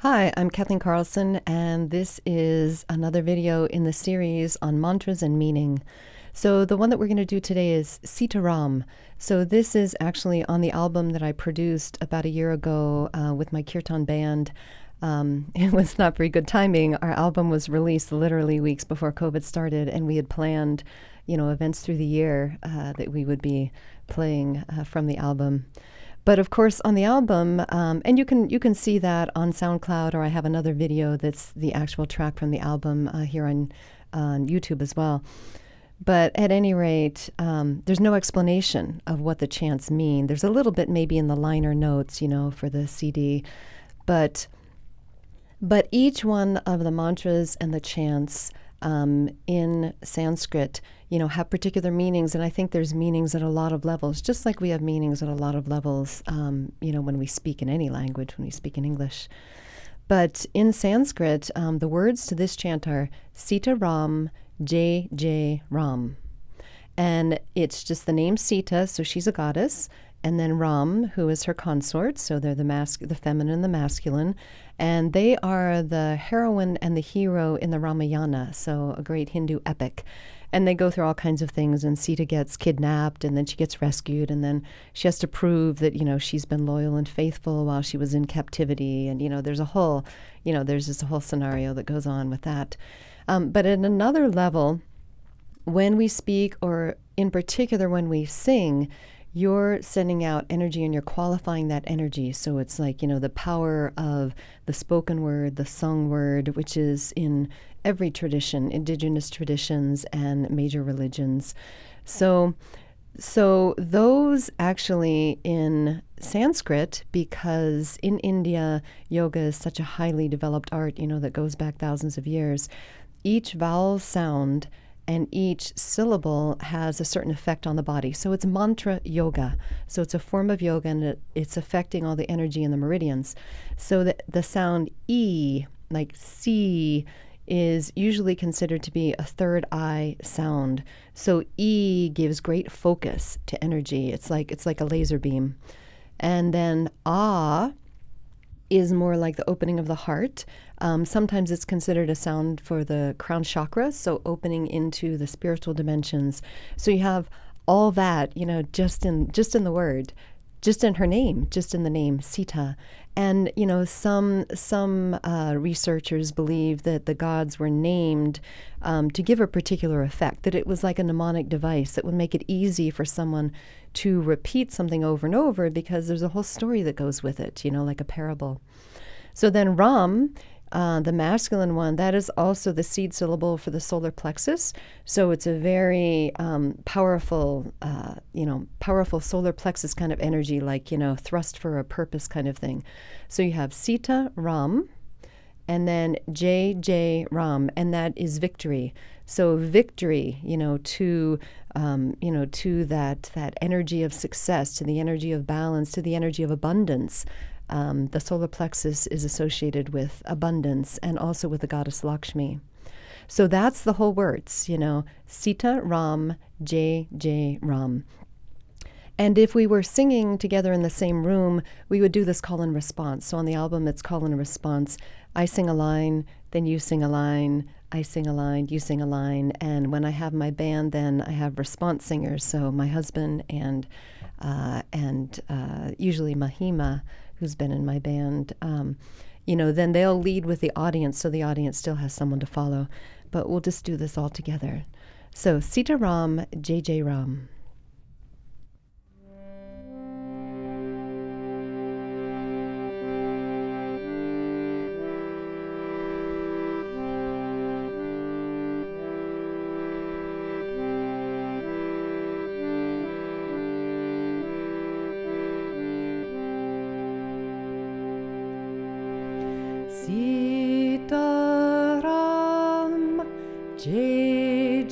Hi, I'm Kathleen Carlson, and this is another video in the series on mantras and meaning. So the one that we're going to do today is Sita Ram. So this is actually on the album that I produced about a year ago with my kirtan band. It was not very good timing. Our album was released literally weeks before COVID started, and we had planned, events through the year that we would be playing from the album. But of course, on the album, and you can see that on SoundCloud, or I have another video that's the actual track from the album here on YouTube as well. But at any rate, there's no explanation of what the chants mean. There's a little bit maybe in the liner notes, for the CD, but each one of the mantras and the chants in Sanskrit, have particular meanings. And I think there's meanings at a lot of levels, just like we have meanings at a lot of levels, when we speak in any language, when we speak in English. But in Sanskrit, the words to this chant are Sita Ram, Jai Ram. And it's just the name Sita, so she's a goddess, and then Ram, who is her consort, so they're the feminine and the masculine, and they are the heroine and the hero in the Ramayana, so a great Hindu epic. And they go through all kinds of things, and Sita gets kidnapped, and then she gets rescued, and then she has to prove that, she's been loyal and faithful while she was in captivity, and, there's just a whole scenario that goes on with that. But at another level, when we speak, or in particular when we sing, you're sending out energy and you're qualifying that energy. So it's like, the power of the spoken word, the sung word, which is in every tradition, indigenous traditions and major religions. So those actually in Sanskrit, because in India, yoga is such a highly developed art, that goes back thousands of years. Each vowel sound and each syllable has a certain effect on the body. So it's mantra yoga. So it's a form of yoga, and it's affecting all the energy in the meridians. So that the sound E, like C, is usually considered to be a third eye sound. So E gives great focus to energy. It's like a laser beam. And then Ah is more like the opening of the heart. Sometimes it's considered a sound for the crown chakra, so opening into the spiritual dimensions. So you have all that, just in the word, just in her name, just in the name Sita. And some researchers believe that the gods were named to give a particular effect, that it was like a mnemonic device that would make it easy for someone to repeat something over and over, because there's a whole story that goes with it, like a parable. So then Ram, the masculine one, that is also the seed syllable for the solar plexus. So it's a very powerful solar plexus kind of energy, like, thrust for a purpose kind of thing. So you have Sita Ram, and then Jai Ram, and that is victory. So victory, to that energy of success, to the energy of balance, to the energy of abundance. The solar plexus is associated with abundance and also with the goddess Lakshmi. So that's the whole words, Sita Ram, Jai Ram. And if we were singing together in the same room, we would do this call and response. So on the album, it's call and response. I sing a line, then you sing a line, I sing a line, you sing a line. And when I have my band, then I have response singers. So my husband and usually Mahima, who's been in my band, then they'll lead with the audience, so the audience still has someone to follow. But we'll just do this all together. So Sita Ram, Jai Ram. Sita Ram, Jai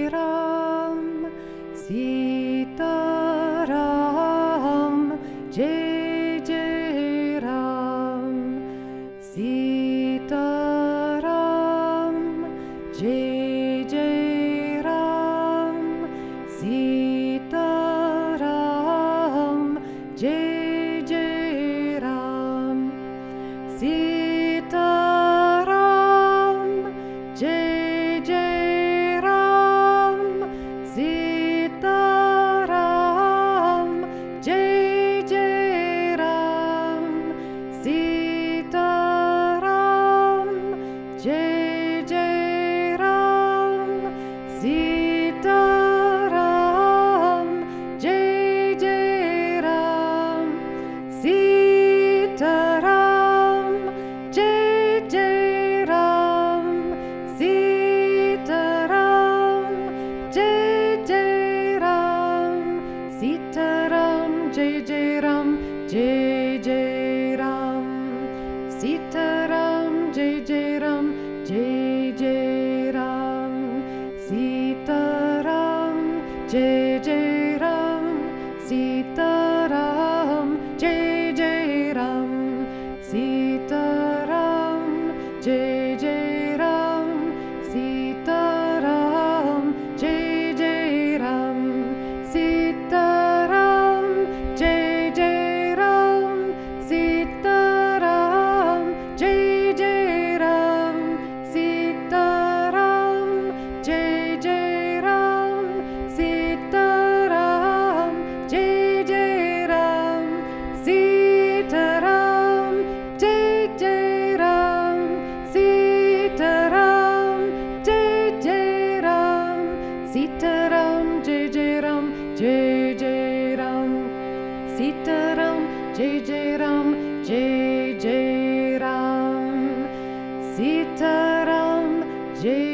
Ram, Sita Ram, Jai Ram, Sita Ram, Jai Ram, Sita Ram, Jai Ram, Sita Sita Ram, Jai Ram, Jai Ram. Sita Ram, Jai Ram. Sita Ram, Jai Ram. Sita Ram, Jai Ram. Sita Ram, Jai Ram. Sita Ram, Jai Ram. Sita Ram, Jai Ram. Sita Ram, Jai Ram. Sita Ram, Jai Ram. Sita Ram, Jai Ram. Sita Ram, Jai Ram. Sita Ram, Jai Ram, Jai Ram. Sita Ram, Jai Ram, Jai Ram. Sita Ram, Jai